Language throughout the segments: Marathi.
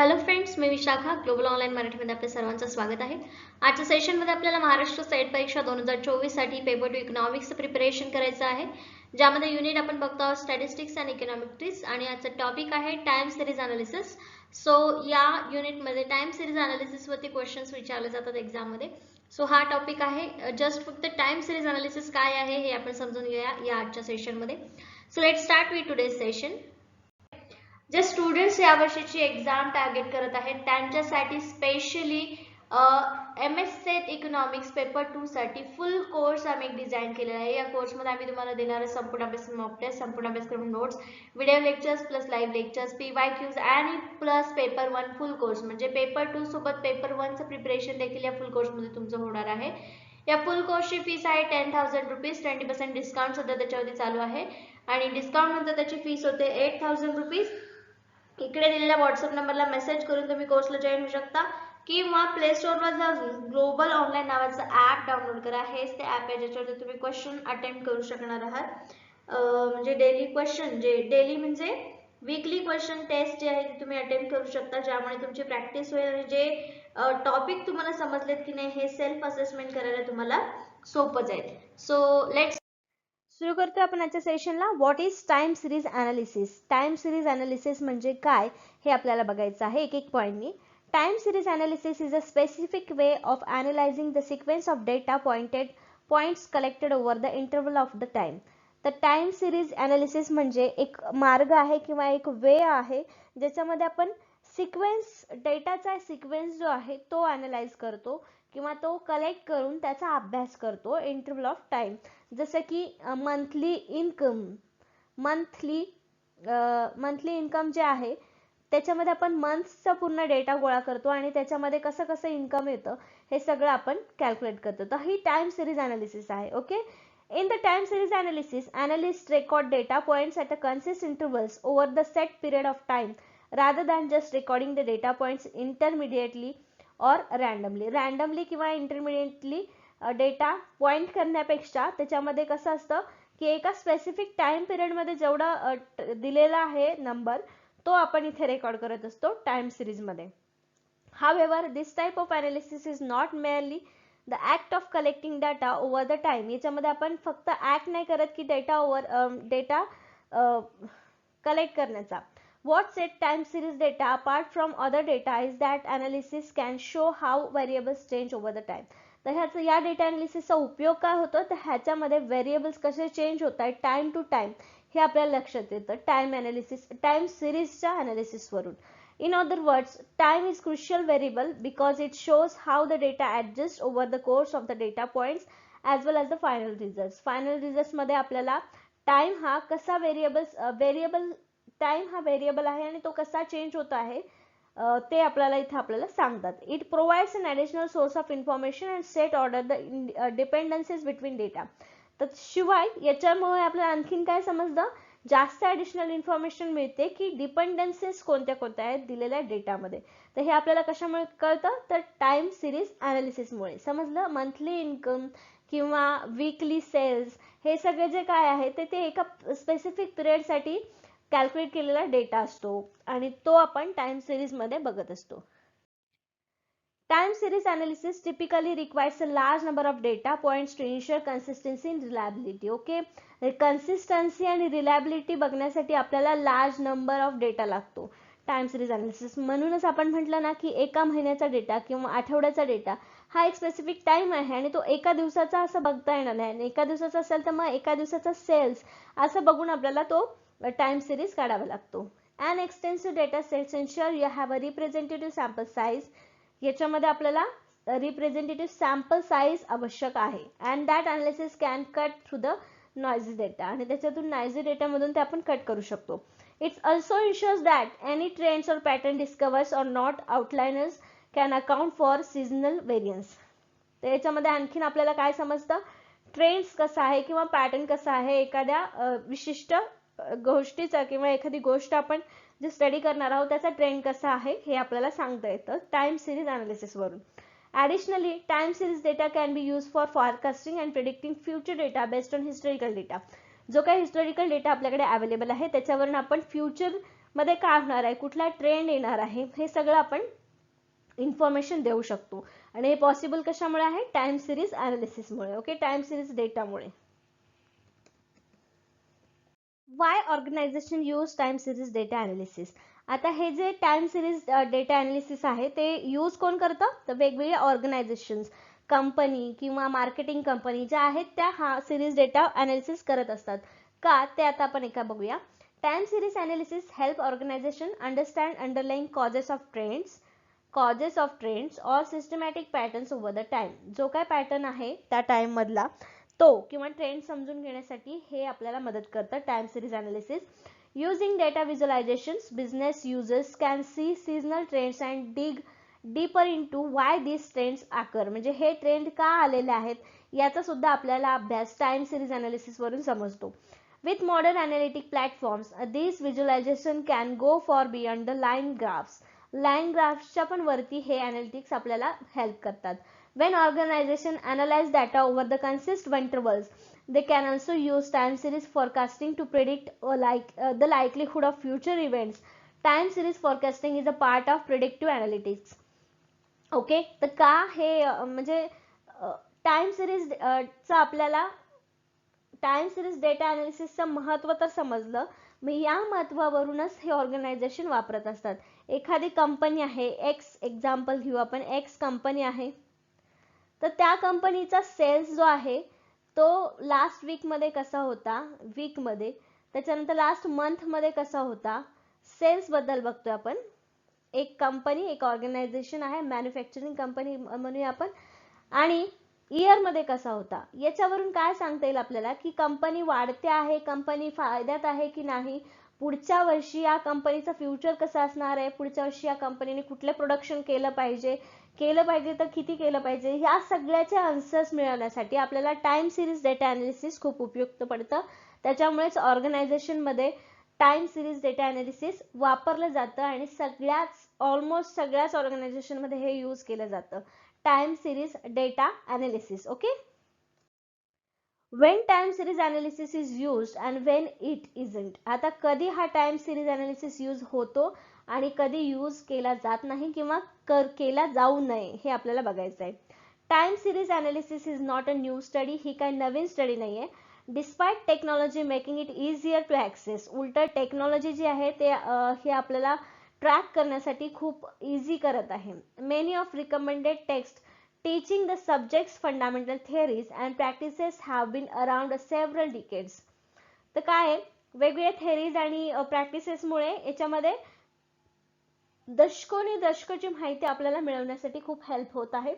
हॅलो फ्रेंड्स, मी विशाखा ग्लोबल ऑनलाईन मराठीमध्ये आपल्या सर्वांचं स्वागत आहे. आजच्या सेशनमध्ये आपल्याला महाराष्ट्र स्टेट परीक्षा 2024 साठी पेपर 2 इकॉनॉमिक्सचं प्रिपरेशन करायचं आहे, ज्यामध्ये युनिट आपण बघतो आहोत स्टॅटिस्टिक्स अँड इकॉनॉमेट्रिक्स आणि आजचा टॉपिक आहे टाइम सिरीज अनालिसिस. सो या युनिटमध्ये टाइम सिरीज अनालिसिसवरती क्वेश्चन्स विचारले जातात एक्झाममध्ये. सो हा टॉपिक आहे. जस्ट फक्त टाइम सिरीज अनालिसिस काय आहे हे आपण समजून घेऊया या आजच्या सेशनमध्ये. So let's start with today's session. जे स्टुडंट्स यावर्षीची एक्झाम टार्गेट करत आहेत त्यांच्यासाठी स्पेशली MS इकॉनॉमिक्स पेपर 2 साठी फुल कोर्स आम्ही डिझाईन केलेला आहे. या कोर्समध्ये आम्ही तुम्हाला देणारे संपूर्ण अभ्यासक्रम मॉक टेस्ट, संपूर्ण अभ्यासक्रम notes, video lectures plus live lectures, PYQs आणि प्लस पेपर 1 फुल कोर्स म्हणजे पेपर 2 सोबत पेपर 1 चं प्रिपरेशन देखील या फुल कोर्समध्ये तुमचं होणार आहे. या फुल कोर्सची फीस आहे 10,000 रुपीज. 20% डिस्काउंट सुद्धा त्याच्यावरती चालू आहे आणि डिस्काउंट नंतर त्याची फीस होते 8,000 रुपीज. इकडे दिलेल्या व्हॉट्सअप नंबरला मेसेज करून तुम्ही कोर्सला जॉईन होऊ शकता किंवा प्ले स्टोअरवर जाऊन ग्लोबल ऑनलाईन नावाचं ॲप डाउनलोड करा. हेच ते ॲप आहे ज्याच्यावर तुम्ही क्वेश्चन अटेम्प्ट करू शकणार आहात. म्हणजे डेली क्वेश्चन, जे डेली म्हणजे वीकली क्वेश्चन टेस्ट जे आहे ते तुम्ही अटेम्प्ट करू शकता, ज्यामुळे तुमची प्रॅक्टिस होईल आणि जे टॉपिक तुम्हाला समजलेत की नाही हे सेल्फ असेसमेंट करायला तुम्हाला सोपं जाईल. सो लेट्स सुरू करतो आपण आजच्या सेशनला. What is time series analysis. Time series analysis म्हणजे काय हे आपल्याला बघायचं आहे एक एक पॉईंटनी. Time series analysis is a specific way of analysing the sequence of data points collected over the interval of the time. तर टाइम सिरीज अनालिसिस म्हणजे एक मार्ग आहे किंवा एक वे आहे ज्याच्यामध्ये आपण सिक्वेन्स, डेटाचा सिक्वेन्स जो आहे तो अनालाइज करतो किंवा तो कलेक्ट करून त्याचा अभ्यास करतो इंटरवल ऑफ टाइम. जसं की मंथली इन्कम जे आहे त्याच्यामध्ये आपण मंथचा पूर्ण डेटा गोळा करतो आणि त्याच्यामध्ये कसं कसं इन्कम येतं हे सगळं आपण कॅल्क्युलेट करतो. तर ही टाइम सिरीज अनालिसिस आहे. Okay. In the time series analysis, analysts record data points at a consistent intervals over the set period of time rather than just recording the data points intermediately or randomly किंवा intermediately डेटा पॉइंट करण्यापेक्षा त्याच्यामध्ये कसं असतं की एका स्पेसिफिक टाइम पिरियड मध्ये जेवढा दिलेला आहे नंबर तो आपण इथे रेकॉर्ड करत असतो टाइम सिरीज मध्ये. However, this type of analysis is not merely the act of collecting data over the time. याच्यामध्ये आपण फक्त ऍक्ट नाही करत की डेटा कलेक्ट करण्याचा. What set time series data apart from other data is that analysis can show how variables change over the time. तर ह्याचा या डेटा अनालिसिसचा उपयोग काय होतो तर ह्याच्यामध्ये व्हेरिएबल्स कसे चेंज होत आहेत टाइम टू टाइम हे आपल्याला लक्षात येतं टाइम सिरीजच्या अनालिसिस वरून. In other words, time is crucial variable because it shows how the data adjusts over the course of the data points as well as the final results. Final results मध्ये आपल्याला time हा कसा टाइम हा व्हेरिएबल आहे आणि तो कसा चेंज होत आहे ते आपल्याला इथे आपल्याला सांगतात. It provides an additional source of information and set order the dependencies between data. तर शिवाय याच्यामुळे आपल्याला आणखीन काय समजतं, जास्त ॲडिशनल इन्फॉर्मेशन मिळते की डिपेंडन्सीज कोणत्या कोणत्या आहेत दिलेल्या डेटामध्ये. तर हे आपल्याला कशामुळे कळतं तर टाइम सिरीज अनालिसिसमुळे. समजलं. मंथली इन्कम किंवा वीकली सेल्स हे सगळे जे काय आहे ते एका स्पेसिफिक पिरियडसाठी कॅल्क्युलेट केलेला डेटा असतो आणि तो आपण टाइम सिरीज मध्ये बघत असतो. Time series analysis typically requires a large number of data points to ensure consistency and reliability. Okay. Consistency आणि reliability बघण्यासाठी आपल्याला large number of data लागतो टाइम सिरीज अनालिसिस. म्हणूनच आपण म्हटलं ना की एका महिन्याचा डेटा किंवा आठवड्याचा डेटा हा एक स्पेसिफिक टाइम आहे आणि तो एका दिवसाचा असं बघता येणार नाही आणि एका दिवसाचा असेल तर मग एका दिवसाचा सेल्स असं बघून आपल्याला तो टाइम सिरीज काढावा लागतो. An extensive data sets ensure you have a representative sample size. याच्यामध्ये आपल्याला रिप्रेझेंटेटिव्ह सॅम्पल साईज आवश्यक आहे and that analysis can cut through the noisy data आणि त्याच्यातून नॉइजी डेटामधून ते आपण कट करू शकतो. It's also इन्शुअर्स that any trends और पॅटर्न डिस्कवर्स और not outliers can account for seasonal variance. तर याच्यामध्ये आणखीन आपल्याला काय समजतं, ट्रेंड्स कसा आहे किंवा पॅटर्न कसा आहे एखाद्या विशिष्ट गोष्टीचा किंवा एखादी गोष्ट आपण जे स्टडी करणार आहोत त्याचा ट्रेंड कसा आहे हे आपल्याला सांगता येतं टाइम सिरीज अनालिसिस वरून. Additionally time series data can be use for forecasting and predicting future data based on historical data. जो काही हिस्टॉरिकल डेटा आपल्याकडे अवेलेबल आहे त्याच्यावरून आपण फ्युचर मध्ये काय होणार आहे, कुठला ट्रेंड येणार आहे, हे सगळं आपण इन्फॉर्मेशन देऊ शकतो. आणि हे पॉसिबल कशामुळे आहे, टाइम सिरीज अनालिसिसमुळे. ओके, टाइम सिरीज डेटामुळे. Why organisation use time series data analysis. आता हे जे टाइम सिरीज डेटा अनालिसिस आहे ते यूज कोण करतं, तर वेगवेगळे ऑर्गनायझेशन्स, कंपनी किंवा मार्केटिंग कंपनी ज्या आहेत त्या हा सिरीज डेटा अनालिसिस करत असतात. का ते आता आपण एका बघूया. Time series analysis help organisation understand underline causes of trends और systematic patterns over the time. जो काय पॅटर्न आहे त्या टाइम मधला तो किंवा ट्रेंड समजून घेण्यासाठी हे आपल्याला मदत करतं time series analysis. Using data visualisations, business users can see seasonal trends and dig deeper into why this trends occur. म्हणजे हे ट्रेंड का आलेले आहेत याचा सुद्धा आपल्याला अभ्यास टाइम सिरीज अनालिसिस वरून समजतो. With modern analytic platforms, these visualization can go far beyond the line graphs. Line graphsच्या पण वरती हे analytics आपल्याला help करतात. When organization analyze data over the consistent intervals, they can also use time series forecasting to predict the likelihood of future events. Time series forecasting is a part of predictive analytics. Okay, तर का हे म्हणजे टाइम सिरीज चा आपल्याला टाइम सिरीज डेटा अनालिसिसचं महत्व तर समजलं. मग या महत्वावरूनच हे ऑर्गनायझेशन वापरत असतात. एखादी कंपनी आहे, एक्स एक्झाम्पल घेऊ आपण, एक्स कंपनी आहे, तर त्या कंपनीचा सेल्स जो आहे तो लास्ट वीक मध्ये कसा होता, वीक मध्ये, त्याच्यानंतर लास्ट मंथ मध्ये कसा होता, सेल्स बद्दल बघतोय आपण. एक कंपनी, एक ऑर्गनायझेशन आहे, मॅन्युफॅक्चरिंग कंपनी म्हणूया आपण, आणि इयर मध्ये कसा होता. याच्यावरून काय सांगता येईल आपल्याला की कंपनी वाढते आहे, कंपनी फायद्यात आहे की नाही, पुढच्या वर्षी या कंपनीचं फ्युचर कसं असणार आहे, पुढच्या वर्षी या कंपनीने कुठले प्रोडक्शन केलं पाहिजे तर किती केलं पाहिजे, या सगळ्याचे आन्सर्स मिळवण्यासाठी आपल्याला टाइम सिरीज डेटा अनालिसिस खूप उपयुक्त पडतं. त्याच्यामुळेच ऑर्गनायझेशन मध्ये टाइम सिरीज डेटा अनालिसिस वापरलं जातं आणि ऑलमोस्ट सगळ्याच ऑर्गनायझेशन मध्ये हे यूज केलं जातं, time series data analysis. Okay, when time series analysis is used and when it isn't. आता कधी हा टाइम सिरीज अनालिसिस यूज होतो आणि कधी यूज केला जात नाही किंवा केला जाऊ नये हे आपल्याला बघायचं आहे. Time series analysis is not a new study. ही काही नवीन स्टडी नाहीये. Despite technology making it easier to access. उलट टेक्नॉलॉजी जी आहे ते हे आपल्याला ट्रॅक करण्यासाठी खूप इझी करत आहे. Many of recommended text teaching the subject's fundamental theories and practices have been around several decades. तर काय वेगवेगळ्या थेरीज आणि प्रॅक्टिसेसमुळे याच्यामध्ये दशकाची माहिती आपल्याला मिळवण्यासाठी खूप हेल्प होत आहे.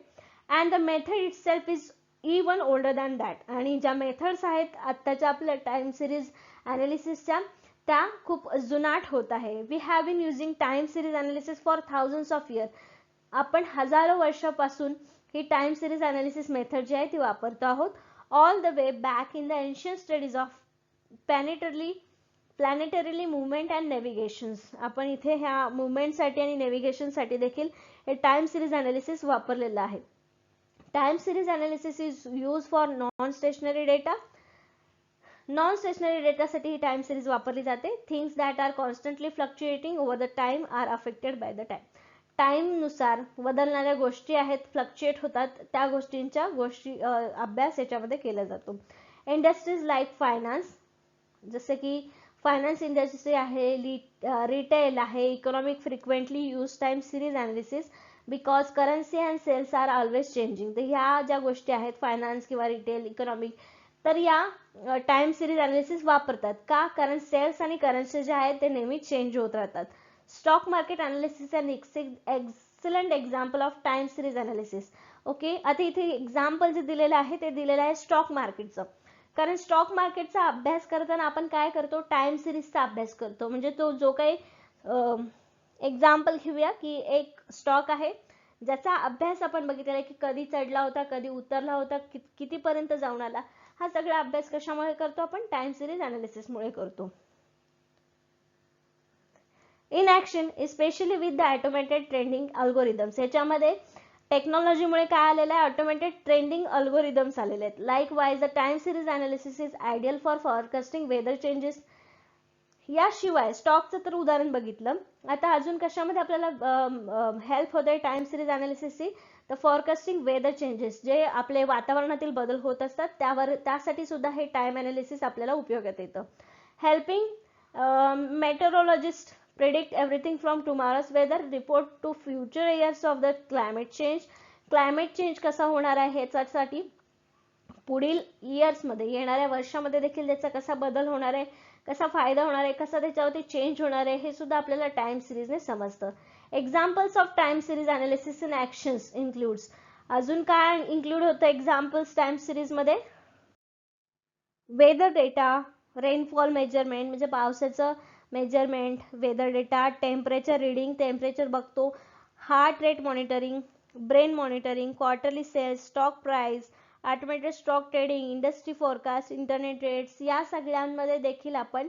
And the method itself is even older than that. आणि ज्या मेथड्स आहेत आत्ताच्या आपल्या टाइम सिरीज अनालिसिसच्या त्या खूप जुनाट होत आहे. We have been using time series analysis for thousands of year. आपण हजारो वर्षापासून ही टाइम सिरीज अनालिसिस मेथड जी आहे ती वापरतो आहोत. All the way back in the ancient studies of planetarily movement and navigations. आपण इथे ह्या मुवमेंटसाठी आणि नेव्हिगेशनसाठी देखील हे टाइम सिरीज अनालिसिस वापरलेलं आहे. Time series analysis is use for non stationary data. Non stationary डेटासाठी ही टाइम सिरीज वापरली जाते. Things that are constantly fluctuating over the time are affected by the time. Time नुसार बदलणाऱ्या गोष्टी आहेत, फ्लक्च्युएट होतात, त्या गोष्टींच्या अभ्यास याच्यामध्ये केला जातो. इंडस्ट्रीज लाईक फायनान्स, जसे की फायनान्स इंडस्ट्री आहे, रिटेल आहे, economic frequently use time series analysis because currency and sales are always changing. तर ह्या ज्या गोष्टी आहेत फायनान्स किंवा रिटेल, इकॉनॉमिक, तर या टाइम सिरीज अनालिसिस वापरतात. का? कारण सेल्स आणि करन्सी जे आहेत ते नेहमी चेंज होत राहतात. Stock market analysis and excellent example of time series analysis. Okay, आता इथे एक्झाम्पल जे दिलेलं आहे ते दिलेलं आहे स्टॉक मार्केटचं. कारण स्टॉक मार्केटचा अभ्यास करताना आपण काय करतो, टाइम सिरीजचा अभ्यास करतो. म्हणजे तो जो काही एक्झाम्पल घेऊया की एक स्टॉक आहे ज्याचा अभ्यास आपण बघितलेला आहे की कधी चढला होता, कधी उतरला होता, कितीपर्यंत जाऊन आला. हा सगळा अभ्यास कशामुळे करतो आपण, टाइम सिरीज अनालिसिसमुळे करतो. In action specially with the automated trending algorithms. याच्यामध्ये टेक्नॉलॉजीमुळे काय आलेलं आहे, ऑटोमेटेड ट्रेंडिंग अल्गोरिदम्स आलेले आहेत. Likewise the time series analysis is ideal for forecasting weather changes. याशिवाय स्टॉकचं तर उदाहरण बघितलं. आता अजून कशामध्ये आपल्याला हेल्प होते टाइम सिरीज अनालिसिसची, तर फॉरकास्टिंग वेदर चेंजेस, जे आपले वातावरणातील बदल होत असतात त्यासाठी सुद्धा हे टाइम अनालिसिस आपल्याला उपयोगात येतं. Helping meteorologist predict everything from tomorrow's weather report to future years of the climate change. Climate change कसा होणार आहे ह्याच्यासाठी पुढील इयर्समध्ये, येणाऱ्या वर्षामध्ये देखील त्याचा कसा बदल होणार आहे, कसा फायदा होणार आहे, कसा त्याच्यावरती चेंज होणार आहे, हे सुद्धा आपल्याला टाइम सिरीजने समजतं. Examples of time series analysis in actions includes. अजून काय इन्क्लूड होतं एक्झाम्पल्स टाइम सिरीजमध्ये? वेदर डेटा, रेनफॉल मेजरमेंट म्हणजे पावसाचं measurement, weather data, temperature reading, temperature बघतो, heart rate monitoring, brain monitoring, quarterly sales, stock price, automated stock trading, industry forecast, internet rates, या सगळ्यांमध्ये देखील आपण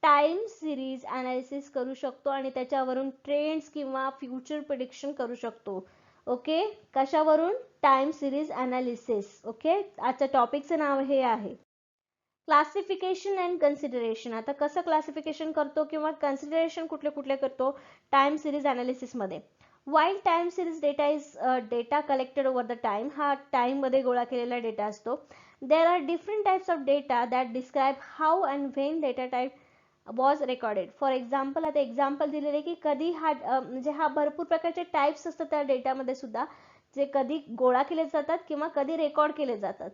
टाइम सिरीज अनालिसिस करू शकतो आणि त्याच्यावरून ट्रेंड्स किंवा फ्युचर प्रिडिक्शन करू शकतो. ओके, कशावरून? Time series analysis. ओके, आजच्या टॉपिकचं नाव हे आहे. Classification and consideration. आता कसं क्लासिफिकेशन करतो किंवा कन्सिडरेशन कुठले कुठले करतो टाइम सिरीज अनालिसिस मध्ये? While time series data is data collected over the time, हा टाइम मध्ये गोळा केलेला डेटा असतो. There are different types of data that describe how and when data type was recorded. For example, आता एक्झाम्पल दिलेले की कधी हा म्हणजे हा भरपूर प्रकारचे टाइप्स असतात त्या डेटामध्ये सुद्धा, जे कधी गोळा केले जातात किंवा कधी रेकॉर्ड केले जातात.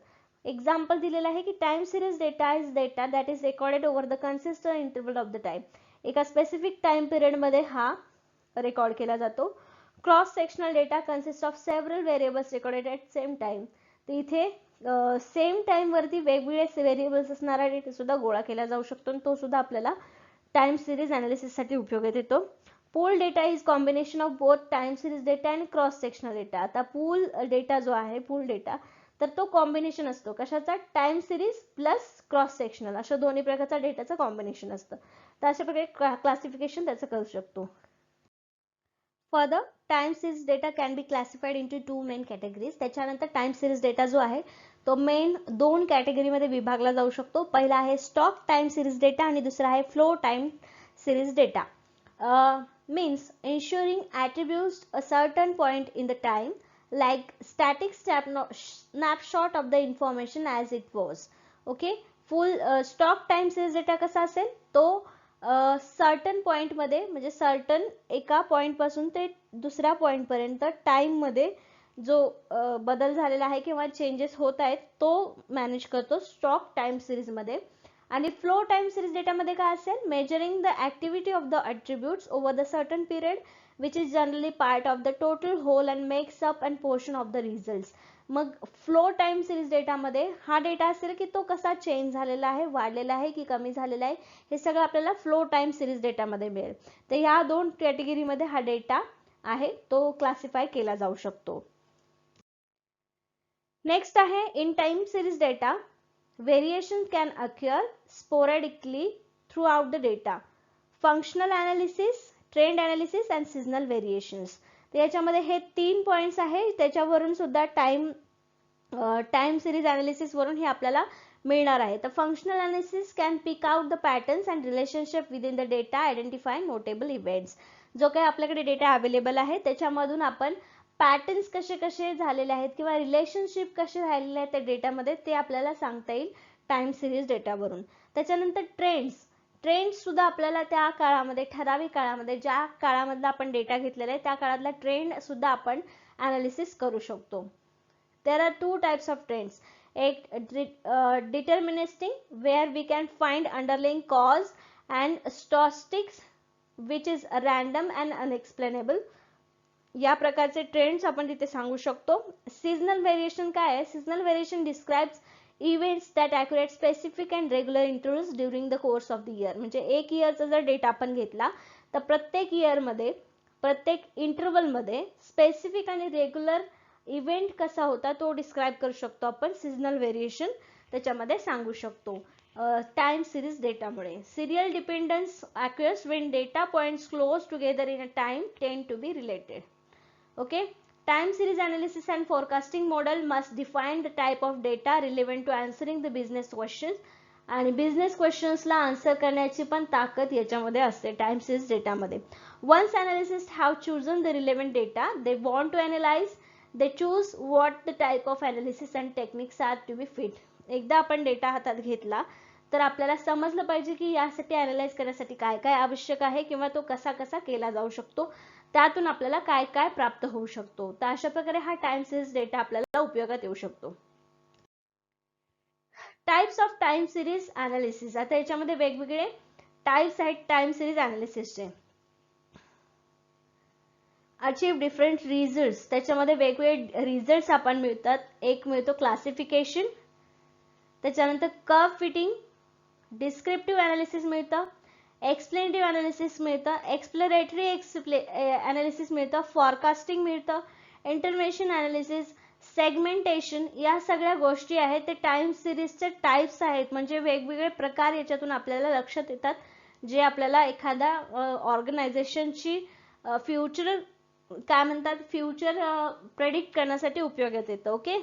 एक्झाम्पल दिलेलं आहे की time series data is data that is recorded over the consistent interval of the time. एका स्पेसिफिक टाइम पिरियडमध्ये हा रेकॉर्ड केला जातो. Cross sectional data consist of several variables recorded at same time. तर इथे सेम टाइम वरती वेगवेगळे व्हेरिएबल्स असणारा डेटा सुद्धा गोळा केला जाऊ शकतो आणि तो सुद्धा आपल्याला टाइम सिरीज अनालिसिससाठी उपयोगात येतो. Pool data is combination of both time series data and cross sectional data. आता पूल डेटा जो आहे, पूल डेटा, तर तो कॉम्बिनेशन असतो कशाचा? Time series plus cross sectional, अशा दोन्ही प्रकारचा डेटाचं कॉम्बिनेशन असतं. तर अशा प्रकारे क्लासिफिकेशन त्याचं करू शकतो. Further, time series data can be classified into 2 main categories. त्याच्यानंतर टाइम सिरीज डेटा जो आहे तो मेन 2 कॅटेगरीमध्ये विभागला जाऊ शकतो. पहिला आहे स्टॉक टाइम सिरीज डेटा आणि दुसरा आहे flow time series data. means ensuring attributes a certain point in the time, like static snapshot of the information as it was. Okay, full stock time series data कसा असेल तो सर्टन पॉइंट मध्ये, म्हणजे सर्टन एका पॉइंट पासून ते दुसऱ्या पॉइंट पर्यंत टाइम मध्ये जो बदल झालेला आहे किंवा चेंजेस होत आहेत तो मॅनेज करतो स्टॉक टाइम सिरीज मध्ये. आणि फ्लो टाइम सिरीज डेटामध्ये काय असेल? Measuring the activity of the attributes over the certain period which is generally part of the total whole and makes up and portion of the result. मग फ्लो टाइम सिरीज डेटामध्ये हा डेटा असेल की तो कसा चेंज झालेला आहे, वाढलेला आहे की कमी झालेला आहे, हे सगळं आपल्याला फ्लो टाइम सिरीज डेटामध्ये मिळेल. तर ह्या 2 कॅटेगरीमध्ये हा डेटा आहे तो क्लासिफाय केला जाऊ शकतो. नेक्स्ट आहे in time series data. Variations can occur sporadically throughout the data. Functional analysis, trend analysis and seasonal variations. तर याच्यामध्ये हे 3 पॉइंट्स आहे, त्याच्यावरून सुद्धा टाइम सिरीज अनालिसिस वरून हे आपल्याला मिळणार आहे. तर functional analysis can pick out the patterns and relationship within the data, identify notable events. जो काही आपल्याकडे डेटा अवेलेबल आहे त्याच्यामधून आपण पॅटर्न्स कसे कसे झालेले आहेत किंवा रिलेशनशिप कसे राहिलेले आहेत त्या डेटामध्ये ते आपल्याला सांगता येईल टाइम सिरीज डेटावरून. त्याच्यानंतर ट्रेंड्स सुद्धा आपल्याला त्या काळामध्ये, ठराविक काळामध्ये, ज्या काळामधला आपण डेटा घेतलेला आहे त्या काळातला ट्रेंड सुद्धा आपण अनालिसिस करू शकतो. There are 2 types of trends. एक deterministic where we can find underlying cause and stochastic which is random and unexplainable. या प्रकारचे ट्रेंड्स आपण तिथे सांगू शकतो. सीजनल व्हेरिएशन काय आहे? Seasonal variation describes events that accurate specific and regular intervals during the course of the year. म्हणजे एक इयरचा जर डेटा आपण घेतला तर प्रत्येक इयरमध्ये, प्रत्येक इंटरव्हलमध्ये स्पेसिफिक आणि रेग्युलर इव्हेंट कसा होता तो डिस्क्राइब करू शकतो आपण. सीजनल व्हेरिएशन त्याच्यामध्ये सांगू शकतो टाइम सिरीज डेटामुळे. Serial dependence occurs when data points close together in a time tend to be related. Okay, time series analysis and forecasting model must define the type of data relevant to answering the business questions. आणि बिझनेस क्वेश्चन्सला आन्सर करण्याची पण ताकद याच्यामध्ये असते टाइम सिरीज डेटामध्ये. Once analyst have chosen the relevant data they want to analyse, they choose what the type of analysis and techniques are to be fit. एकदा आपण डेटा हातात घेतला तर आपल्याला समजलं पाहिजे की यासाठी अनालाइज करण्यासाठी काय काय आवश्यक आहे किंवा तो कसा कसा केला जाऊ शकतो, त्यातून आपल्याला काय काय प्राप्त होऊ शकतो. तर अशा प्रकारे हा टाइम सिरीज डेटा आपल्याला उपयोगात येऊ शकतो. Types of time series analysis. आता याच्यामध्ये वेगवेगळे टाइप्स आहेत टाइम सिरीज अनालिसिसचे. Achieve different results. त्याच्यामध्ये वेगवेगळे रिझल्ट्स आपण मिळतात. एक मिळतो क्लासिफिकेशन, त्याच्यानंतर कर्व फिटिंग, डिस्क्रिप्टिव्ह अनालिसिस मिळतं, एक्सप्लेनेटिव्ह अनालिसिस मिळतं, एक्सप्लोरेटरी अनालिसिस मिळतं, फॉरकास्टिंग मिळतं, इंटरव्हेन्शन अनालिसिस, सेगमेंटेशन. या सगळ्या गोष्टी आहेत ते टाइम सिरीजचे टाइप्स आहेत. म्हणजे वेगवेगळे प्रकार याच्यातून आपल्याला लक्षात येतात जे आपल्याला एखाद्या ऑर्गनायझेशनची फ्युचर काय म्हणतात फ्युचर प्रेडिक्ट करण्यासाठी उपयोगात येतं. Okay.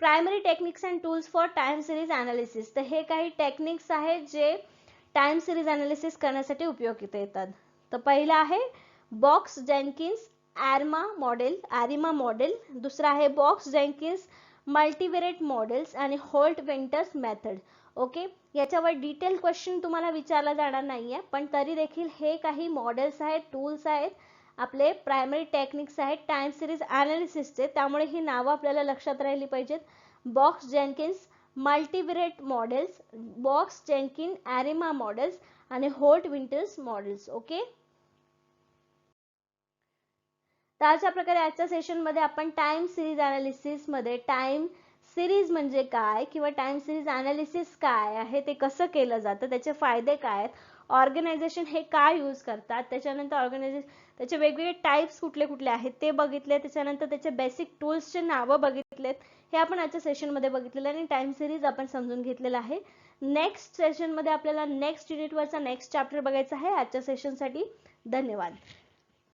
Primary techniques and tools for time series analysis. तर हे काही टेक्निक्स आहेत जे टाइम सिरीज अनालिसिस करण्यासाठी उपयोगात येतात. तर पहिलं आहे बॉक्स जेन्किन्स आरिमा मॉडेल. दुसरा आहे बॉक्स जेन्किन्स मल्टीव्हेरिएट मॉडेल्स आणि होल्ट विंटर्स मेथड. ओके. याच्यावर डिटेल क्वेश्चन तुम्हाला विचारला जाणार नाहीये, पण तरी देखील हे काही मॉडेल्स आहेत, टूल्स आहेत, आपले प्रायमरी टेक्निक्स आहेत टाइम सिरीज अनालिसिसचे, त्यामुळे ही नावं आपल्याला लक्षात राहिली पाहिजेत. Box Jenkins मल्टीव्हेरिएट models, box जेन्किन आरिमा models आणि होल्ट विंटर्स मॉडेल्स. ओके. तर अशा प्रकारे आजच्या सेशनमध्ये आपण टाइम सिरीज अनालिसिस मध्ये टाइम सिरीज म्हणजे काय किंवा टाइम सिरीज अनालिसिस काय आहे, ते कसं केलं जातं, त्याचे फायदे काय आहेत, ऑर्गनायझेशन हे काय यूज करतात, त्याच्यानंतर ऑर्गनायझेशन त्याचे वेगवेगळे टाइप्स कुठले कुठले आहेत ते बघितले, त्याच्यानंतर त्याचे बेसिक टूल्सचे नावं बघितलेत. हे आपण आजच्या सेशनमध्ये बघितलेलं आणि टाइम सिरीज आपण समजून घेतलेलं आहे. नेक्स्ट सेशनमध्ये आपल्याला नेक्स्ट युनिटवरचा नेक्स्ट चॅप्टर बघायचा आहे. आजच्या सेशनसाठी धन्यवाद.